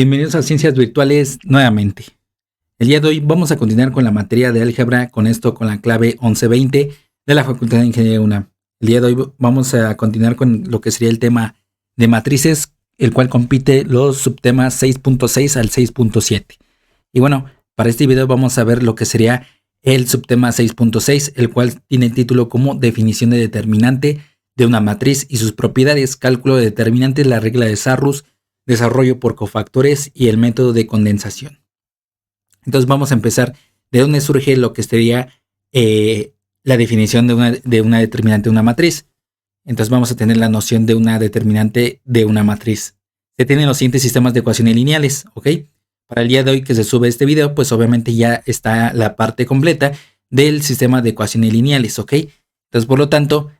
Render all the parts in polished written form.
Bienvenidos a Ciencias Virtuales nuevamente. El día de hoy vamos a continuar con la materia de álgebra, con la clave 1120 de la Facultad de Ingeniería UNAM. El día de hoy vamos a continuar con lo que sería el tema de matrices, el cual compite los subtemas 6.6 al 6.7. Y bueno, para este video vamos a ver lo que sería el subtema 6.6, el cual tiene el título como definición de determinante de una matriz y sus propiedades, cálculo de determinantes, la regla de Sarrus, desarrollo por cofactores y el método de condensación. Entonces vamos a empezar de dónde surge lo que sería la definición de una determinante de una matriz. Entonces vamos a tener la noción de una determinante de una matriz. Se tienen los siguientes sistemas de ecuaciones lineales, ¿ok? Para el día de hoy que se sube este video, pues obviamente ya está la parte completa del sistema de ecuaciones lineales, ¿ok? Entonces por lo tanto,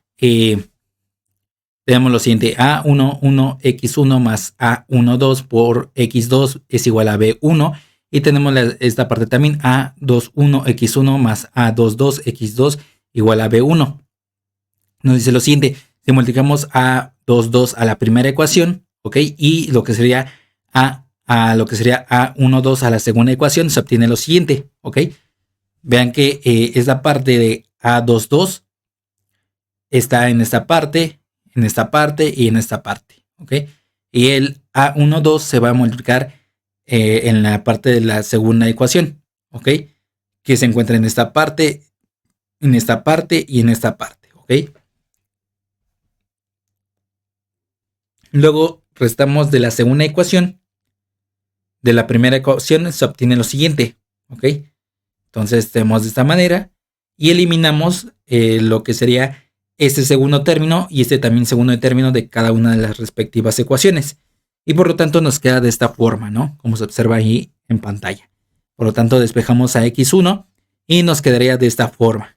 tenemos lo siguiente: A11 x1 más A12 por x2 es igual a B1. Y tenemos esta parte también: A21 x1 más A22 x2 igual a B1. Nos dice lo siguiente: si multiplicamos A22 a la primera ecuación, ¿ok? Y lo que sería lo que sería A12 a la segunda ecuación, se obtiene lo siguiente, ¿ok? Vean que esta parte de A22 está en esta parte y en esta parte, ¿ok? Y el A12 se va a multiplicar en la parte de la segunda ecuación, ¿ok? Que se encuentra en esta parte y en esta parte, ¿ok? Luego restamos de la segunda ecuación. De la primera ecuación se obtiene lo siguiente, ¿ok? Entonces tenemos de esta manera y eliminamos lo que sería este segundo término y este también segundo término de cada una de las respectivas ecuaciones. Y por lo tanto nos queda de esta forma, ¿no? Como se observa ahí en pantalla. Por lo tanto despejamos a x1 y nos quedaría de esta forma.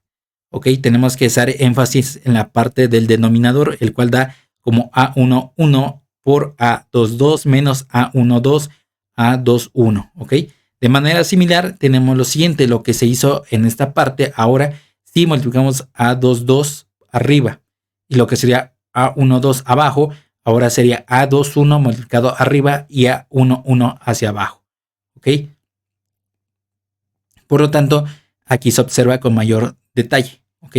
¿Ok? Tenemos que hacer énfasis en la parte del denominador, el cual da como A11 por A22 menos A12, A21. ¿Ok? De manera similar tenemos lo siguiente: lo que se hizo en esta parte, ahora si multiplicamos A22 arriba y lo que sería A12 abajo, ahora sería A21 multiplicado arriba y A11 hacia abajo, ¿ok? Por lo tanto, aquí se observa con mayor detalle, ¿ok?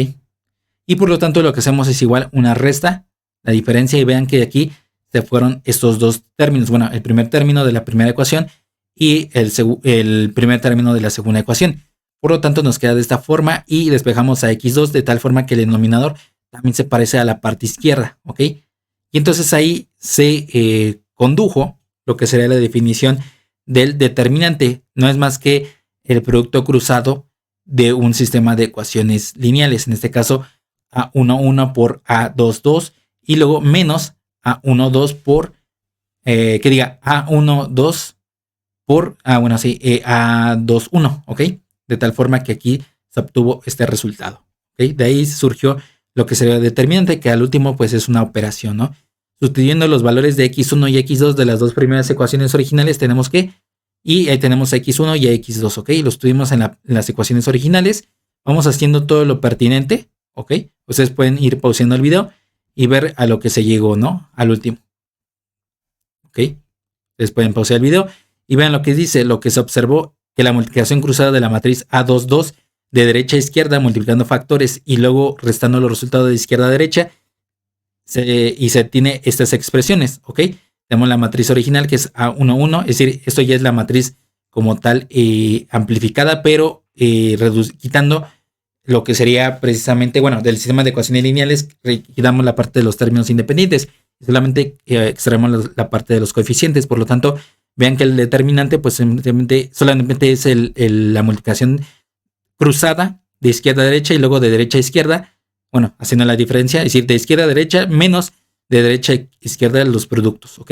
Y por lo tanto lo que hacemos es igual una resta, la diferencia, y vean que aquí se fueron estos dos términos. Bueno, el primer término de la primera ecuación y el primer término de la segunda ecuación. Por lo tanto nos queda de esta forma y despejamos a x2 de tal forma que el denominador también se parece a la parte izquierda, ¿ok? Y entonces ahí se condujo lo que sería la definición del determinante. No es más que el producto cruzado de un sistema de ecuaciones lineales. En este caso, A11 por A22 y luego menos A12 por, A12 por, A21, ¿ok? De tal forma que aquí se obtuvo este resultado, ¿ok? De ahí surgió lo que sería el determinante, que al último pues es una operación, ¿no? Sustituyendo los valores de x1 y x2 de las dos primeras ecuaciones originales, tenemos que, y ahí tenemos a x1 y a x2, ¿ok? Los tuvimos en las ecuaciones originales. Vamos haciendo todo lo pertinente, ¿ok? Ustedes pueden ir pausando el video y ver a lo que se llegó, ¿no? Al último, ¿ok? Ustedes pueden pausar el video y vean lo que dice: lo que se observó, que la multiplicación cruzada de la matriz A22 de derecha a izquierda multiplicando factores y luego restando los resultados de izquierda a derecha, y se tiene estas expresiones, ¿ok? Tenemos la matriz original, que es A11, es decir, esto ya es la matriz como tal amplificada, pero quitando lo que sería precisamente, bueno, del sistema de ecuaciones lineales, quitamos la parte de los términos independientes, solamente extraemos la parte de los coeficientes. Por lo tanto, vean que el determinante pues solamente es la multiplicación cruzada de izquierda a derecha y luego de derecha a izquierda, bueno, haciendo la diferencia, es decir, de izquierda a derecha menos de derecha a izquierda los productos, ¿ok?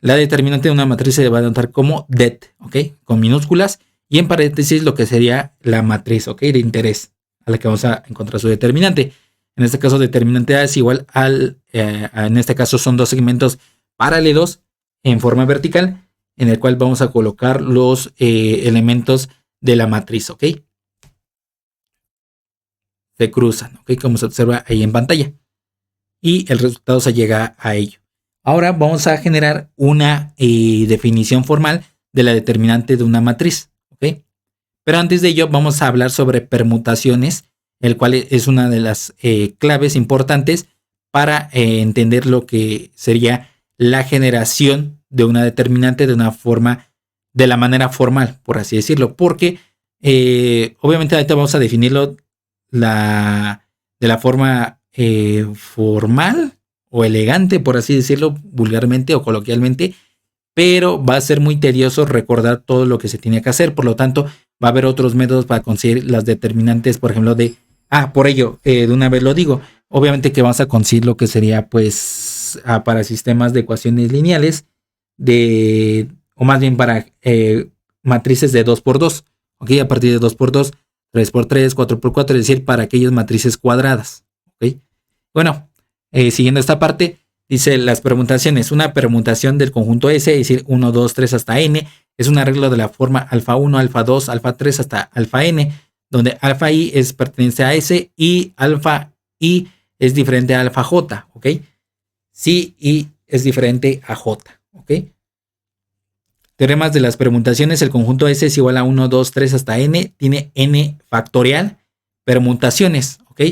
La determinante de una matriz se va a anotar como det, ¿ok? Con minúsculas y en paréntesis lo que sería la matriz, ¿ok? De interés, a la que vamos a encontrar su determinante. En este caso, determinante A es igual en este caso son dos segmentos paralelos en forma vertical, en el cual vamos a colocar los elementos de la matriz, ¿ok? Se cruzan, ¿ok? Como se observa ahí en pantalla. Y el resultado se llega a ello. Ahora vamos a generar una definición formal de la determinante de una matriz, ¿ok? Pero antes de ello vamos a hablar sobre permutaciones, el cual es una de las claves importantes para entender lo que sería la generación de una determinante de una forma, de la manera formal, por así decirlo, porque obviamente ahorita vamos a definirlo de la forma formal o elegante, por así decirlo, vulgarmente o coloquialmente, pero va a ser muy tedioso recordar todo lo que se tiene que hacer. Por lo tanto, va a haber otros métodos para conseguir las determinantes, por ejemplo, por ello, de una vez lo digo, obviamente que vamos a conseguir lo que sería, pues, para sistemas de ecuaciones lineales, o más bien para matrices de 2 por 2, ¿ok? A partir de 2 por 2, 3 por 3, 4 por 4, es decir, para aquellas matrices cuadradas, ¿ok? Bueno, siguiendo esta parte, dice las permutaciones. Una permutación del conjunto S, es decir, 1, 2, 3 hasta n, es un arreglo de la forma alfa 1, alfa 2, alfa 3 hasta alfa n, donde alfa i pertenece a S y alfa i es diferente a alfa j, ¿ok? Si i es diferente a j, ¿ok? Teoremas de las permutaciones. El conjunto S es igual a 1, 2, 3 hasta n, tiene n factorial permutaciones, ¿ok?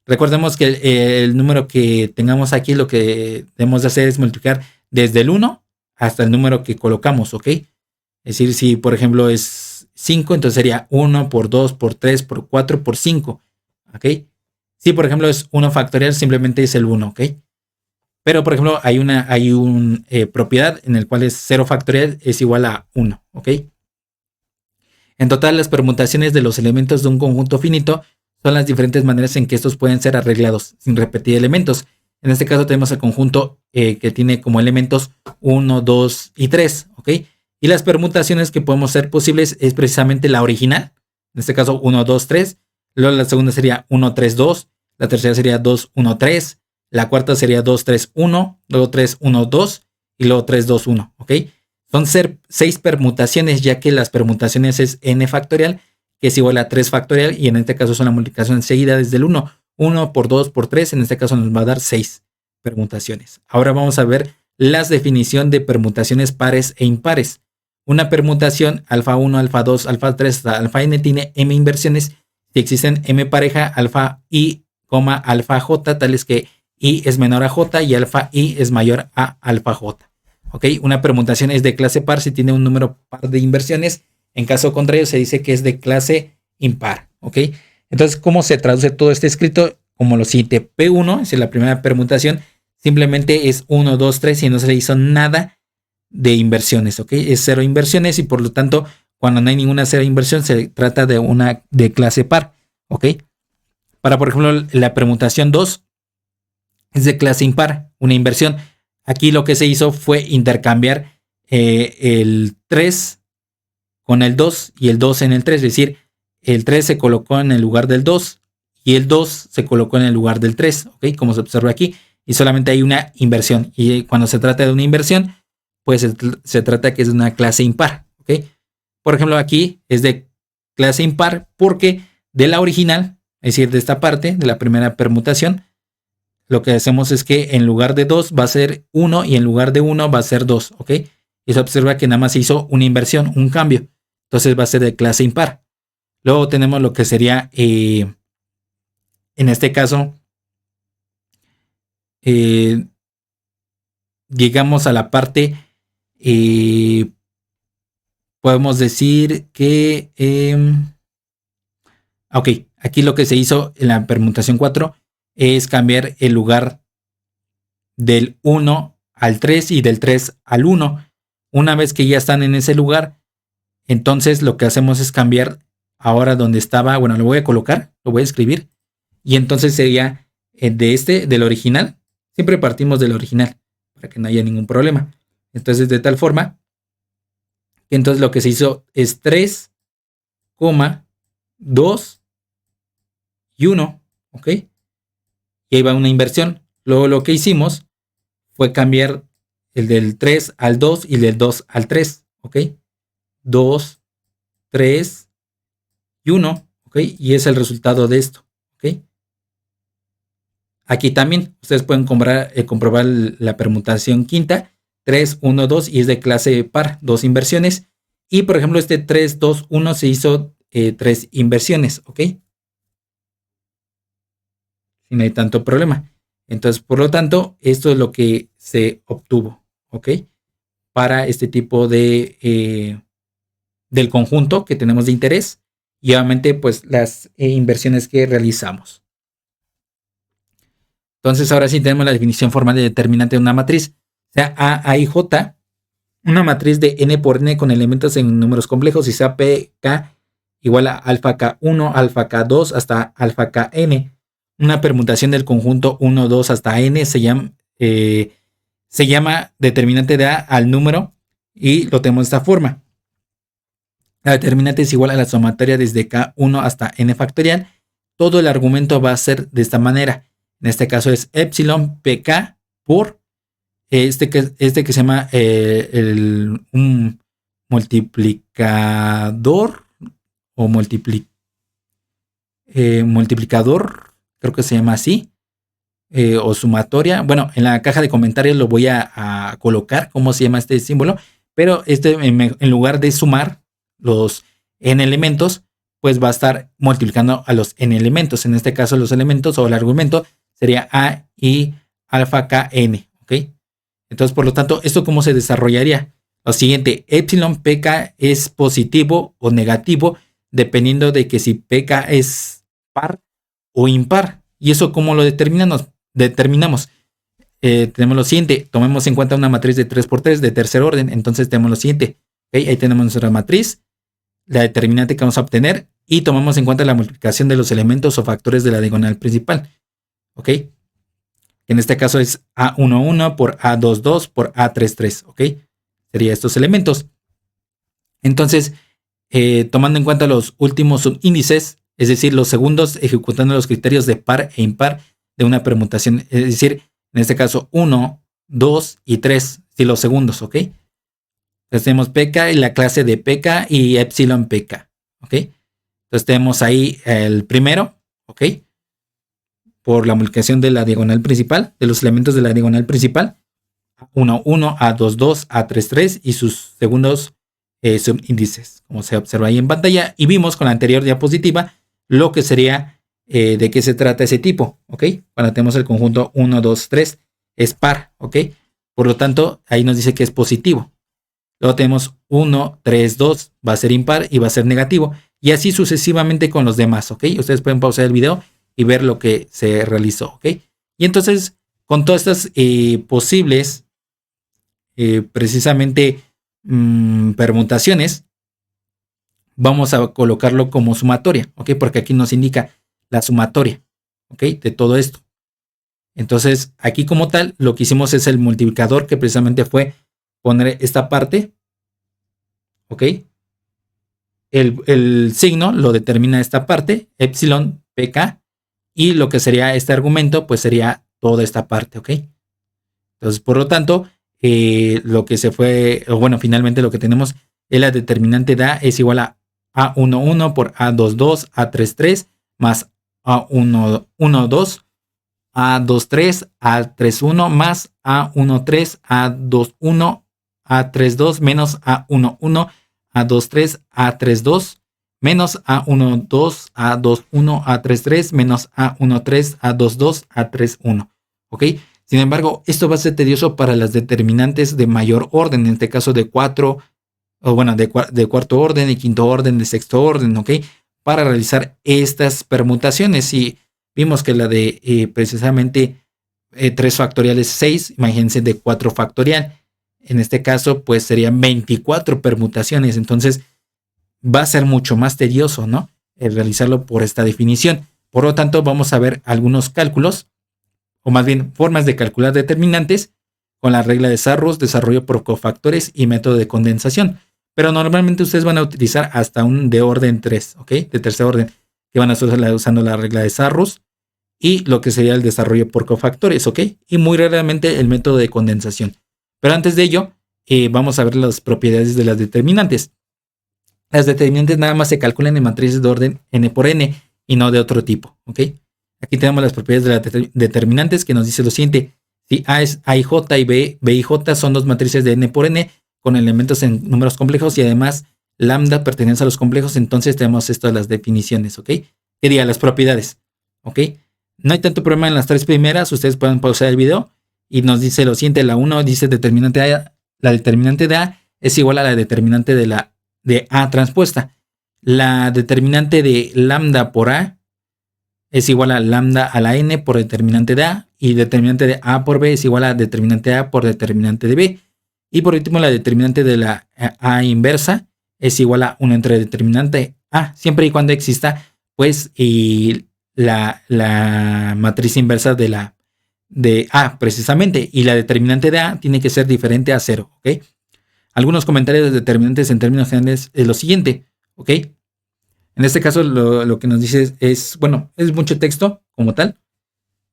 Recordemos que el número que tengamos aquí, lo que debemos de hacer es multiplicar desde el 1 hasta el número que colocamos, ¿ok? Es decir, si por ejemplo es 5, entonces sería 1 por 2 por 3 por 4 por 5, ¿ok? Si por ejemplo es 1 factorial, simplemente es el 1, ¿ok? Pero por ejemplo hay una propiedad en el cual es 0 factorial es igual a 1, ¿ok? En total, las permutaciones de los elementos de un conjunto finito son las diferentes maneras en que estos pueden ser arreglados sin repetir elementos. En este caso tenemos el conjunto que tiene como elementos 1, 2 y 3, ¿ok? Y las permutaciones que podemos ser posibles es precisamente la original, en este caso 1, 2, 3. Luego la segunda sería 1, 3, 2. La tercera sería 2, 1, 3. La cuarta sería 2, 3, 1. Luego 3, 1, 2. Y luego 3, 2, 1, ¿ok? Son 6 permutaciones, ya que las permutaciones es n factorial, que es igual a 3 factorial, y en este caso es una multiplicación seguida desde el 1. 1 por 2 por 3, en este caso nos va a dar 6 permutaciones. Ahora vamos a ver las definiciones de permutaciones pares e impares. Una permutación alfa 1, alfa 2, alfa 3 hasta alfa n tiene m inversiones si existen m pareja alfa i, alfa j, tales que i es menor a j y alfa i es mayor a alfa j. ¿Ok? Una permutación es de clase par si tiene un número par de inversiones. En caso contrario, se dice que es de clase impar. ¿Ok? Entonces, ¿cómo se traduce todo este escrito? Como lo siguiente: P1, es decir, la primera permutación, simplemente es 1, 2, 3 y no se le hizo nada de inversiones. ¿Ok? Es 0 inversiones y por lo tanto, cuando no hay ninguna 0 inversión, se trata de una de clase par. ¿Ok? Para, por ejemplo, la permutación 2 es de clase impar, una inversión. Aquí lo que se hizo fue intercambiar el 3 con el 2 y el 2 en el 3. Es decir, el 3 se colocó en el lugar del 2 y el 2 se colocó en el lugar del 3, ¿ok? Como se observa aquí. Y solamente hay una inversión. Y cuando se trata de una inversión, pues se trata que es de una clase impar, ¿ok? Por ejemplo, aquí es de clase impar porque de la original, es decir, de esta parte, de la primera permutación, lo que hacemos es que en lugar de 2 va a ser 1 y en lugar de 1 va a ser 2, ¿ok? Y se observa que nada más se hizo una inversión, un cambio. Entonces va a ser de clase impar. Luego tenemos lo que sería, en este caso, llegamos a la parte, podemos decir que, ok, aquí lo que se hizo en la permutación 4 es cambiar el lugar del 1 al 3 y del 3 al 1. Una vez que ya están en ese lugar, entonces lo que hacemos es cambiar ahora donde estaba, bueno, lo voy a colocar, lo voy a escribir, y entonces sería del original. Siempre partimos del original para que no haya ningún problema. Entonces, de tal forma que entonces lo que se hizo es 3, 2 y 1, ¿ok? Y ahí va una inversión. Luego lo que hicimos fue cambiar el del 3 al 2 y del 2 al 3, ¿ok? 2, 3 y 1, ¿ok? Y es el resultado de esto, ¿ok? Aquí también ustedes pueden comprobar la permutación quinta, 3, 1, 2 y es de clase par, 2 inversiones. Y por ejemplo este 3, 2, 1 se hizo 3 inversiones, ¿ok? Si no hay tanto problema. Entonces, por lo tanto, esto es lo que se obtuvo, ¿ok? Para este tipo del conjunto que tenemos de interés y obviamente pues las inversiones que realizamos. Entonces, ahora sí tenemos la definición formal de determinante de una matriz. O sea, A y J, una matriz de n por n con elementos en números complejos y sea pk igual a alfa k1, alfa k2 hasta alfa kn. Una permutación del conjunto 1, 2 hasta n se llama determinante de A al número y lo tenemos de esta forma. La determinante es igual a la sumatoria desde k1 hasta n factorial. Todo el argumento va a ser de esta manera. En este caso es epsilon pk por este que se llama un multiplicador o multiplicador, creo que se llama así, o sumatoria. Bueno, en la caja de comentarios lo voy a colocar cómo se llama este símbolo, pero en lugar de sumar los n elementos, pues va a estar multiplicando a los n elementos. En este caso los elementos o el argumento sería A y alfa kn, ¿ok? Entonces, por lo tanto, ¿esto cómo se desarrollaría? Lo siguiente, epsilon pk es positivo o negativo dependiendo de que si pk es par o impar. ¿Y eso cómo lo determinamos? Tenemos lo siguiente, tomemos en cuenta una matriz de 3×3 de tercer orden. Entonces tenemos lo siguiente, ¿okay? Ahí tenemos nuestra matriz, la determinante que vamos a obtener y tomamos en cuenta la multiplicación de los elementos o factores de la diagonal principal, ¿ok? En este caso es A11 por A22 por A33, ¿ok? Serían estos elementos. Entonces, tomando en cuenta los últimos subíndices, es decir, los segundos ejecutando los criterios de par e impar de una permutación, es decir, en este caso 1, 2 y 3, si los segundos, ¿ok? Entonces tenemos pk y la clase de pk y epsilon pk, ¿ok? Entonces tenemos ahí el primero, ¿ok? Por la multiplicación de la diagonal principal, de los elementos de la diagonal principal, A11, A22, A33 y sus segundos subíndices, como se observa ahí en pantalla. Y vimos con la anterior diapositiva lo que sería de qué se trata ese tipo, ¿ok? Cuando tenemos el conjunto 1, 2, 3, es par, ¿ok? Por lo tanto, ahí nos dice que es positivo. Luego tenemos 1, 3, 2, va a ser impar y va a ser negativo. Y así sucesivamente con los demás, ¿ok? Ustedes pueden pausar el video y ver lo que se realizó, ¿ok? Y entonces, con todas estas posibles, precisamente, permutaciones, vamos a colocarlo como sumatoria, ¿ok? Porque aquí nos indica la sumatoria, ¿ok? De todo esto. Entonces, aquí como tal, lo que hicimos es el multiplicador, que precisamente fue poner esta parte, ¿ok? El signo lo determina esta parte, epsilon pk, y lo que sería este argumento, pues sería toda esta parte, ¿ok? Entonces, por lo tanto, lo que se fue, o bueno, finalmente lo que tenemos es la determinante de A es igual a A11 por A22, A33, más A12, A23, A31, más A13, A21, A32, menos A11, A23, A32, menos A12, A21, A33, menos A13, A22, A31. ¿Ok? Sin embargo, esto va a ser tedioso para las determinantes de mayor orden, en este caso de 4, o bueno, de cuarto orden, de quinto orden, de sexto orden, ¿ok? Para realizar estas permutaciones. Y vimos que la de precisamente 3 factorial es 6, imagínense de 4 factorial. En este caso, pues serían 24 permutaciones. Entonces, va a ser mucho más tedioso, ¿no? El realizarlo por esta definición. Por lo tanto, vamos a ver algunos cálculos, o más bien formas de calcular determinantes con la regla de Sarrus, desarrollo por cofactores y método de condensación. Pero normalmente ustedes van a utilizar hasta un de orden 3, ¿ok? De tercer orden, que van a estar usando la regla de Sarrus y lo que sería el desarrollo por cofactores, ¿ok? Y muy raramente el método de condensación. Pero antes de ello, vamos a ver las propiedades de las determinantes. Las determinantes nada más se calculan en matrices de orden n por n y no de otro tipo, ¿ok? Aquí tenemos las propiedades de las determinantes que nos dice lo siguiente. Si A es A y J y B y J son dos matrices de n por n con elementos en números complejos y además lambda pertenece a los complejos, entonces tenemos esto de las definiciones, ¿ok? ¿Qué diría? Las propiedades, ¿ok? No hay tanto problema en las tres primeras, ustedes pueden pausar el video y nos dice lo siguiente. La 1 dice determinante A, la determinante de A es igual a la determinante de A transpuesta. La determinante de lambda por A es igual a lambda a la n por determinante de A y determinante de A por B es igual a determinante de A por determinante de B. Y por último, la determinante de la A inversa es igual a 1 entre determinante A, siempre y cuando exista pues la matriz inversa de A precisamente, y la determinante de A tiene que ser diferente a 0, ¿ok? Algunos comentarios de determinantes en términos generales es lo siguiente, ¿ok? En este caso lo que nos dice es, bueno, es mucho texto como tal.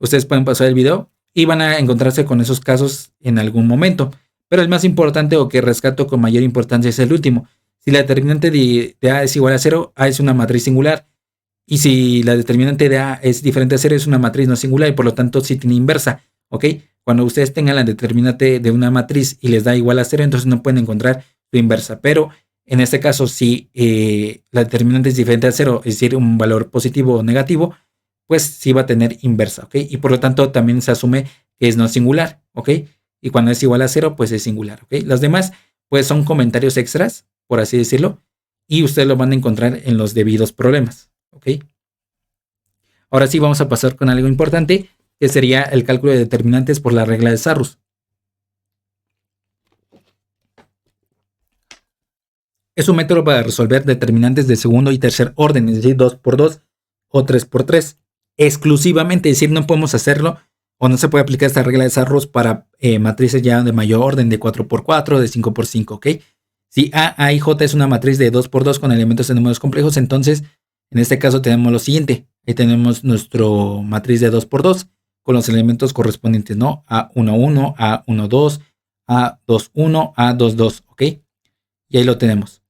Ustedes pueden pasar el video y van a encontrarse con esos casos en algún momento. Pero el más importante o que rescato con mayor importancia es el último. Si la determinante de A es igual a 0, A es una matriz singular. Y si la determinante de A es diferente a 0, es una matriz no singular y por lo tanto sí tiene inversa, ¿ok? Cuando ustedes tengan la determinante de una matriz y les da igual a 0, entonces no pueden encontrar su inversa. Pero en este caso, si la determinante es diferente a 0, es decir, un valor positivo o negativo, pues sí va a tener inversa, ¿ok? Y por lo tanto también se asume que es no singular, ¿ok? Y cuando es igual a 0, pues es singular, ¿ok? Las demás, pues son comentarios extras, por así decirlo, y ustedes lo van a encontrar en los debidos problemas, ¿ok? Ahora sí vamos a pasar con algo importante, que sería el cálculo de determinantes por la regla de Sarrus. Es un método para resolver determinantes de segundo y tercer orden, es decir, 2×2 o 3×3, exclusivamente, es decir, no podemos hacerlo o no se puede aplicar esta regla de Sarrus para matrices ya de mayor orden, de 4×4, de 5×5, ¿ok? Si A y J es una matriz de 2×2 con elementos de números complejos, entonces en este caso tenemos lo siguiente. Ahí tenemos nuestro matriz de 2×2 con los elementos correspondientes, ¿no? A11, A12, A21, A22, ¿ok? Y ahí lo tenemos.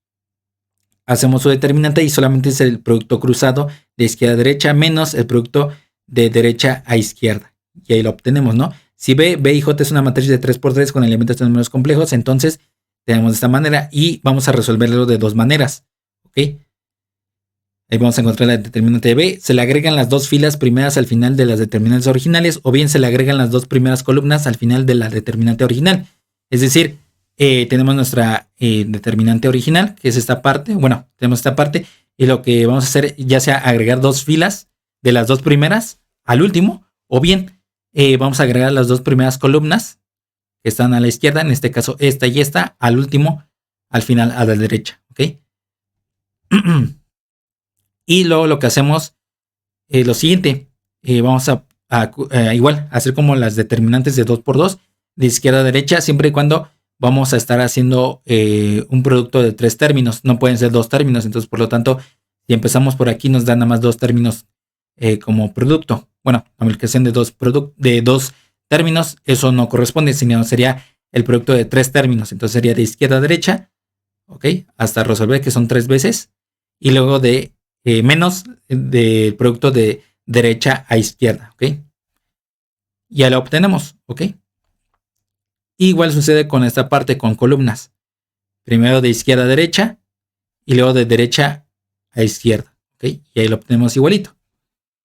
Hacemos su determinante y solamente es el producto cruzado de izquierda a derecha menos el producto de derecha a izquierda. Y ahí lo obtenemos, ¿no? Si B y J es una matriz de 3×3 con elementos de números complejos, entonces tenemos de esta manera y vamos a resolverlo de dos maneras, ¿ok? Ahí vamos a encontrar la determinante de B. Se le agregan las dos filas primeras al final de las determinantes originales o bien se le agregan las dos primeras columnas al final de la determinante original. Es decir, tenemos nuestra determinante original, que es esta parte. Bueno, tenemos esta parte y lo que vamos a hacer ya sea agregar dos filas de las dos primeras al último o bien vamos a agregar las dos primeras columnas que están a la izquierda, en este caso esta y esta, al último, al final a la derecha, ¿ok? Y luego lo que hacemos es lo siguiente, vamos a igual hacer como las determinantes de 2×2 de izquierda a derecha, siempre y cuando vamos a estar haciendo un producto de 3 términos, no pueden ser 2 términos, entonces por lo tanto si empezamos por aquí nos da nada más 2 términos como producto. Bueno, la multiplicación de dos términos, eso no corresponde, sino sería el producto de 3 términos, entonces sería de izquierda a derecha, ok, hasta resolver que son 3 veces, y luego de menos del producto de derecha a izquierda, ok. Ya lo obtenemos, ok. Igual sucede con esta parte con columnas. Primero de izquierda a derecha y luego de derecha a izquierda, ok. Y ahí lo obtenemos igualito.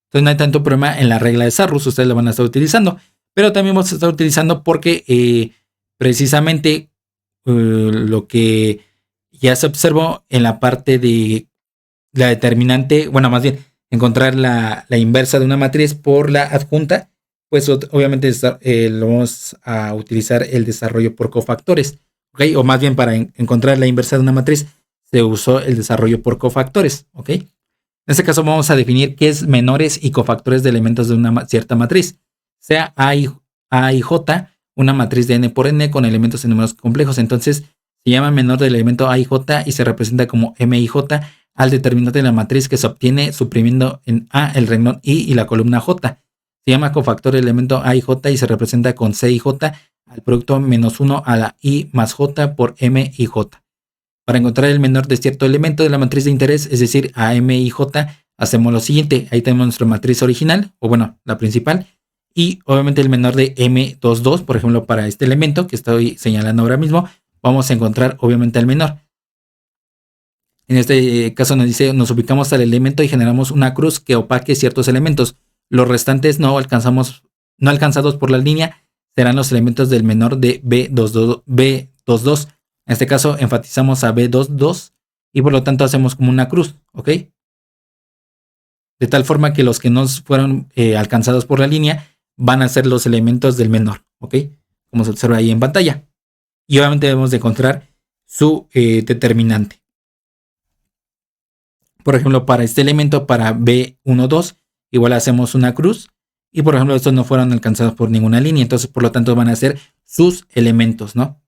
Entonces no hay tanto problema en la regla de Sarrus, ustedes lo van a estar utilizando. Pero también vamos a estar utilizando porque precisamente lo que ya se observó en la parte de la determinante, bueno, más bien encontrar la inversa de una matriz por la adjunta, pues obviamente lo vamos a utilizar el desarrollo por cofactores, ¿ok? O más bien para encontrar la inversa de una matriz se usó el desarrollo por cofactores, ¿ok? En este caso vamos a definir qué es menores y cofactores de elementos de una cierta matriz, sea A y J, una matriz de n por n con elementos en números complejos, entonces se llama menor del elemento A y J y se representa como M y J al determinante de la matriz que se obtiene suprimiendo en A el renglón I y la columna J. Se llama cofactor del elemento A y J y se representa con C y J al producto -1 a la I más J por M y J. Para encontrar el menor de cierto elemento de la matriz de interés, es decir, a M y J hacemos lo siguiente. Ahí tenemos nuestra matriz original, o bueno, la principal, y obviamente el menor de M22, por ejemplo, para este elemento que estoy señalando ahora mismo, vamos a encontrar obviamente el menor. En este caso nos dice, nos ubicamos al elemento y generamos una cruz que opaque ciertos elementos. Los restantes no alcanzados por la línea serán los elementos del menor de B22. En este caso enfatizamos a B22 y por lo tanto hacemos como una cruz, ¿ok? De tal forma que los que no fueron alcanzados por la línea van a ser los elementos del menor, ¿ok? Como se observa ahí en pantalla. Y obviamente debemos de encontrar su determinante. Por ejemplo, para este elemento, para B12, igual hacemos una cruz. Y por ejemplo, estos no fueron alcanzados por ninguna línea. Entonces, por lo tanto, van a ser sus elementos, ¿no?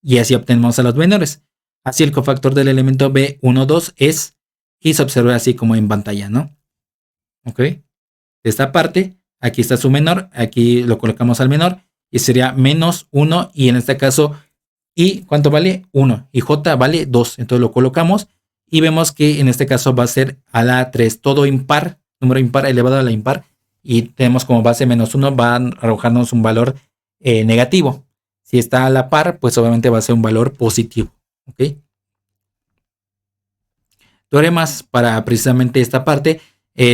Y así obtenemos a los menores. Así el cofactor del elemento B12 es, y se observa así como en pantalla, ¿no? ¿Ok? De esta parte, aquí está su menor. Aquí lo colocamos al menor. Y sería menos 1. Y en este caso, ¿y cuánto vale? 1. Y J vale 2. Entonces lo colocamos. Y vemos que en este caso va a ser a la 3, todo impar, número impar elevado a la impar. Y tenemos como base menos 1, va a arrojarnos un valor negativo. Si está a la par, pues obviamente va a ser un valor positivo. ¿Ok? Teoremas para precisamente esta parte,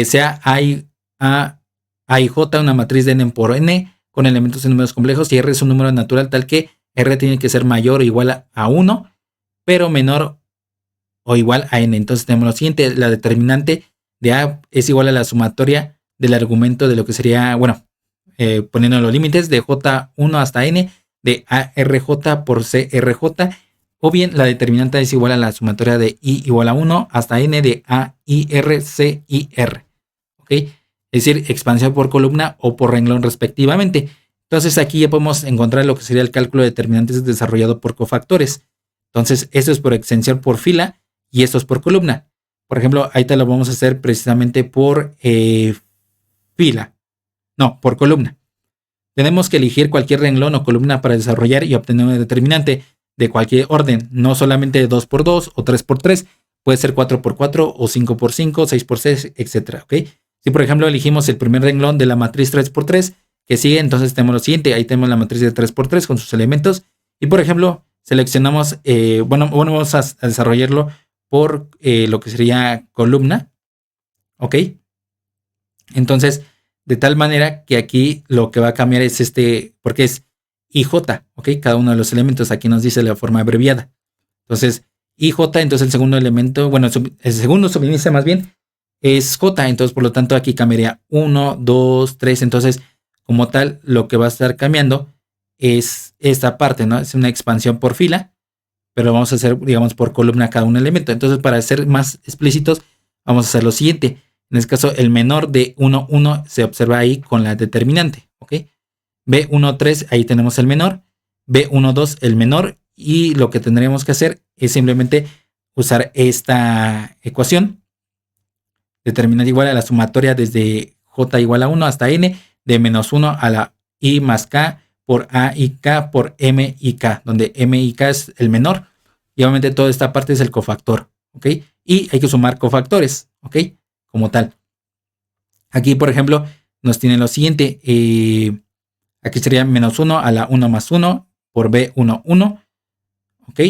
sea A y J una matriz de n por n con elementos en números complejos y R es un número natural tal que R tiene que ser mayor o igual a 1, pero menor o igual a n. Entonces tenemos lo siguiente, la determinante de A es igual a la sumatoria del argumento de lo que sería, bueno, poniendo los límites de J1 hasta n de ARJ por CRJ, o bien la determinante es igual a la sumatoria de I igual a 1 hasta n de AIR, CIR. ¿Ok? Es decir, expansión por columna o por renglón respectivamente. Entonces aquí ya podemos encontrar lo que sería el cálculo de determinantes desarrollado por cofactores. Entonces esto es por extensión por fila y esto es por columna. Por ejemplo, ahí te lo vamos a hacer precisamente por fila. No, por columna. Tenemos que elegir cualquier renglón o columna para desarrollar y obtener un determinante de cualquier orden. No solamente de 2x2 o 3x3. Puede ser 4x4 o 5x5, 6x6, etc. ¿Ok? Si por ejemplo elegimos el primer renglón de la matriz 3x3 que sigue, entonces tenemos lo siguiente. Ahí tenemos la matriz de 3x3 con sus elementos. Y por ejemplo, seleccionamos, bueno, vamos a desarrollarlo por lo que sería columna. ¿Ok? Entonces, de tal manera que aquí lo que va a cambiar es porque es IJ, ¿ok? Cada uno de los elementos aquí nos dice la forma abreviada. Entonces, IJ, entonces el segundo elemento, bueno, el segundo subíndice más bien es J, entonces por lo tanto aquí cambiaría 1, 2, 3, entonces como tal lo que va a estar cambiando es esta parte, ¿no? Es una expansión por fila, pero vamos a hacer, digamos, por columna cada un elemento. Entonces, para ser más explícitos, vamos a hacer lo siguiente. En este caso, el menor de 1, 1 se observa ahí con la determinante, ¿ok? B1, 3, ahí tenemos el menor. B1, 2, el menor. Y lo que tendríamos que hacer es simplemente usar esta ecuación. Determinante igual a la sumatoria desde J igual a 1 hasta N de menos 1 a la I más K por A y K por M y K, donde M y K es el menor. Y obviamente toda esta parte es el cofactor, ¿ok? Y hay que sumar cofactores, ¿ok? Como tal. Aquí, por ejemplo, nos tiene lo siguiente. Aquí sería menos 1 a la 1 más 1 por B1, 1, ¿ok?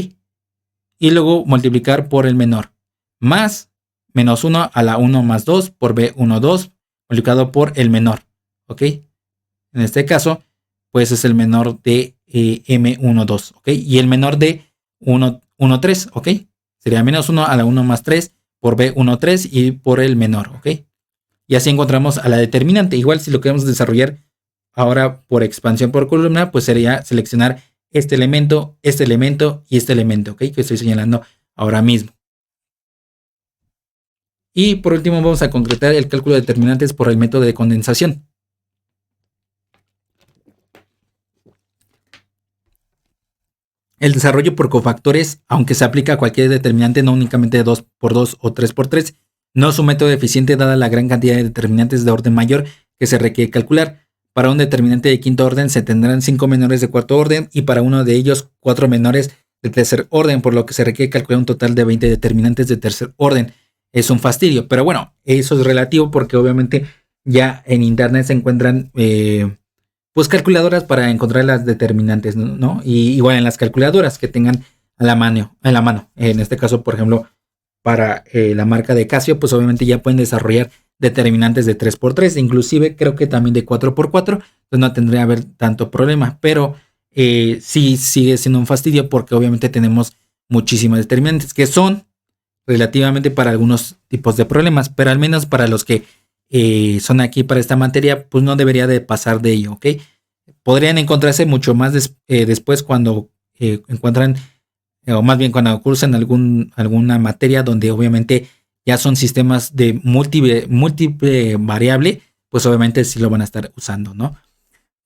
Y luego multiplicar por el menor. Más menos 1 a la 1 más 2 por B1, 2 multiplicado por el menor, ¿ok? En este caso, pues es el menor de M1, 2, ¿ok? Y el menor de 1, 1, 3, ¿ok? Sería menos 1 a la 1 más 3 por B1, 3 y por el menor, ¿ok? Y así encontramos a la determinante. Igual si lo queremos desarrollar ahora por expansión por columna, pues sería seleccionar este elemento y este elemento, ¿ok? Que estoy señalando ahora mismo. Y por último vamos a concretar el cálculo de determinantes por el método de condensación. El desarrollo por cofactores, aunque se aplica a cualquier determinante, no únicamente de 2x2 o 3x3, no es un método eficiente dada la gran cantidad de determinantes de orden mayor que se requiere calcular. Para un determinante de quinto orden se tendrán 5 menores de cuarto orden y para uno de ellos 4 menores de tercer orden, por lo que se requiere calcular un total de 20 determinantes de tercer orden. es un fastidio. Pero bueno, eso es relativo porque obviamente ya en internet se encuentran pues calculadoras para encontrar las determinantes, ¿no? Y igual en las calculadoras que tengan a la mano. En este caso, por ejemplo, para la marca de Casio, pues obviamente ya pueden desarrollar determinantes de 3x3, inclusive creo que también de 4x4, pues no tendría que haber tanto problema, pero sí sigue siendo un fastidio porque obviamente tenemos muchísimas determinantes que son relativamente para algunos tipos de problemas, pero al menos para los que son aquí para esta materia, pues no debería de pasar de ello, ¿ok? Podrían encontrarse mucho más después cuando encuentran, o más bien cuando cursan alguna materia donde obviamente ya son sistemas de múltiple variable, pues obviamente sí lo van a estar usando, ¿no?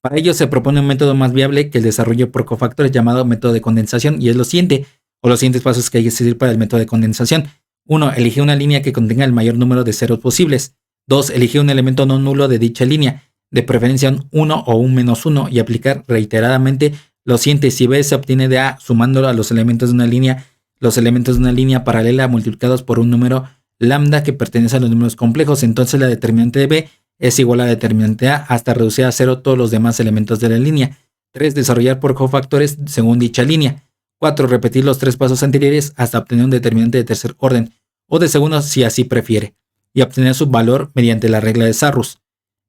Para ello se propone un método más viable que el desarrollo por cofactores llamado método de condensación, y es lo siguiente, o los siguientes pasos que hay que seguir para el método de condensación. 1. Elige una línea que contenga el mayor número de ceros posibles. 2. Elige un elemento no nulo de dicha línea, de preferencia un 1 o un -1, y aplicar reiteradamente lo siguiente. Si B se obtiene de A sumándolo a los elementos de una línea, los elementos de una línea paralela multiplicados por un número lambda que pertenece a los números complejos, entonces la determinante de B es igual a la determinante A hasta reducir a cero todos los demás elementos de la línea. 3. Desarrollar por cofactores según dicha línea. 4. Repetir los 3 pasos anteriores hasta obtener un determinante de tercer orden, o de segundo si así prefiere, y obtener su valor mediante la regla de Sarrus.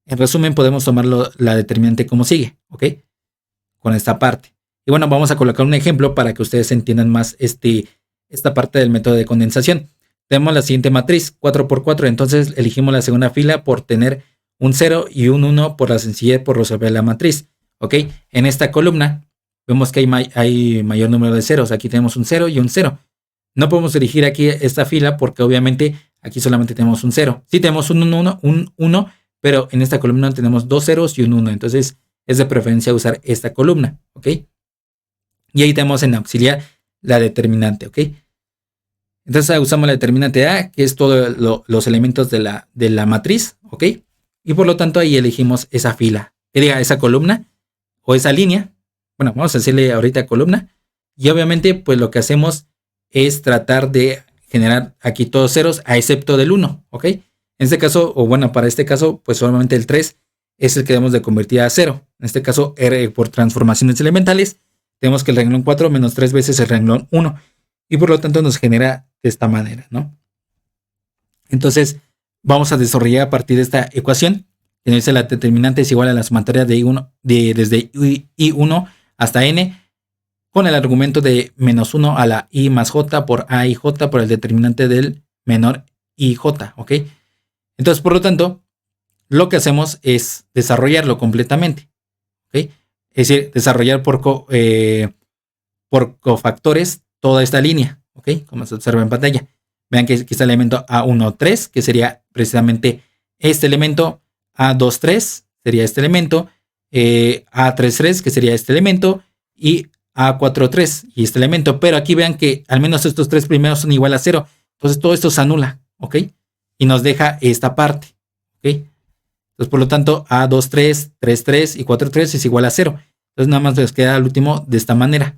En resumen, podemos tomar la determinante como sigue, ¿ok? Con esta parte. Y bueno, vamos a colocar un ejemplo para que ustedes entiendan más esta parte del método de condensación. Tenemos la siguiente matriz, 4x4, entonces elegimos la segunda fila por tener un 0 y un 1 por la sencillez por resolver la matriz, ¿ok? En esta columna vemos que hay mayor número de ceros, aquí tenemos un 0 y un 0. No podemos elegir aquí esta fila porque obviamente aquí solamente tenemos un 0. Sí tenemos un 1, pero en esta columna tenemos 2 ceros y un 1, entonces es de preferencia usar esta columna, ¿ok? Y ahí tenemos en auxiliar la determinante, ¿ok? Entonces usamos la determinante A, que es todos los elementos de la matriz, ¿ok? Y por lo tanto ahí elegimos esa fila, que diga esa columna o esa línea. Bueno, vamos a decirle ahorita columna. Y obviamente pues lo que hacemos es tratar de generar aquí todos ceros a excepto del 1, ¿ok? En este caso, o bueno, para este caso, pues solamente el 3 es el que debemos de convertir a 0. En este caso, por transformaciones elementales, tenemos que el renglón 4 menos 3 veces el renglón 1. Y por lo tanto nos genera de esta manera, ¿no? Entonces, vamos a desarrollar a partir de esta ecuación, que dice la determinante es igual a la sumatoria de I1, desde I1 hasta N, con el argumento de -1 a la I más J por A y J por el determinante del menor IJ, ¿ok? Entonces, por lo tanto, lo que hacemos es desarrollarlo completamente, ¿ok? Es decir, desarrollar por cofactores toda esta línea, ¿ok? Como se observa en pantalla. Vean que aquí está el elemento A13, que sería precisamente este elemento. A23 sería este elemento. A33, que sería este elemento. Y A43 y este elemento. Pero aquí vean que al menos estos tres primeros son igual a 0. Entonces todo esto se anula, ¿ok? Y nos deja esta parte, ¿ok? Entonces por lo tanto A23, 33 y 43 es igual a 0. Entonces nada más nos queda al último de esta manera.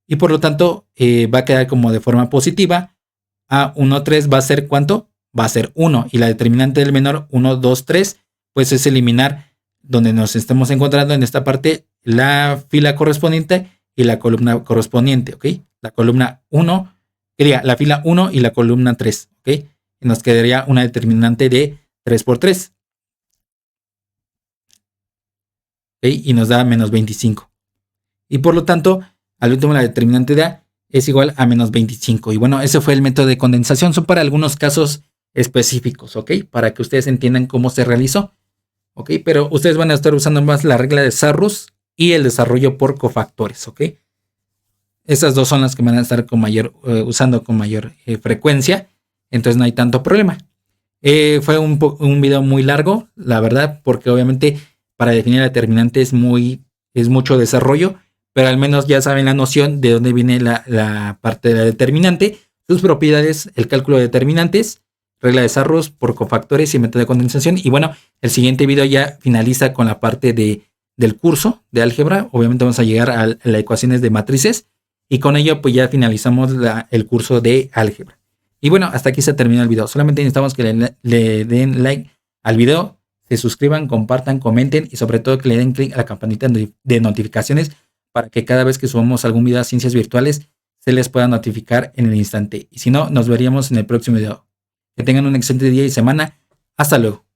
Y por lo tanto va a quedar como de forma positiva. A13 va a ser ¿cuánto? Va a ser 1. Y la determinante del menor 1, 2, 3, pues es eliminar donde nos estemos encontrando en esta parte la fila correspondiente y la columna correspondiente, ¿ok? La columna 1, sería la fila 1 y la columna 3, ¿ok? Y nos quedaría una determinante de 3x3. ¿Ok? Y nos da menos 25. Y por lo tanto, al último la determinante de A es igual a menos 25. Y bueno, ese fue el método de condensación. Son para algunos casos específicos, ¿ok? Para que ustedes entiendan cómo se realizó, ¿ok? Pero ustedes van a estar usando más la regla de Sarrus y el desarrollo por cofactores, ¿ok? Esas dos son las que van a estar usando con mayor frecuencia. Entonces no hay tanto problema. Fue un video muy largo, la verdad, porque obviamente para definir la determinante es mucho desarrollo. Pero al menos ya saben la noción de dónde viene la parte de la determinante, sus propiedades, el cálculo de determinantes, regla de Sarrus por cofactores y método de condensación. Y bueno, el siguiente video ya finaliza con la parte del curso de álgebra. Obviamente vamos a llegar a las ecuaciones de matrices y con ello pues ya finalizamos el curso de álgebra. Y bueno, hasta aquí se termina el video. Solamente necesitamos que le den like al video, se suscriban, compartan, comenten y sobre todo que le den clic a la campanita de notificaciones para que cada vez que subamos algún video de ciencias virtuales se les pueda notificar en el instante. Y si no, nos veríamos en el próximo video. Que tengan un excelente día y semana. Hasta luego.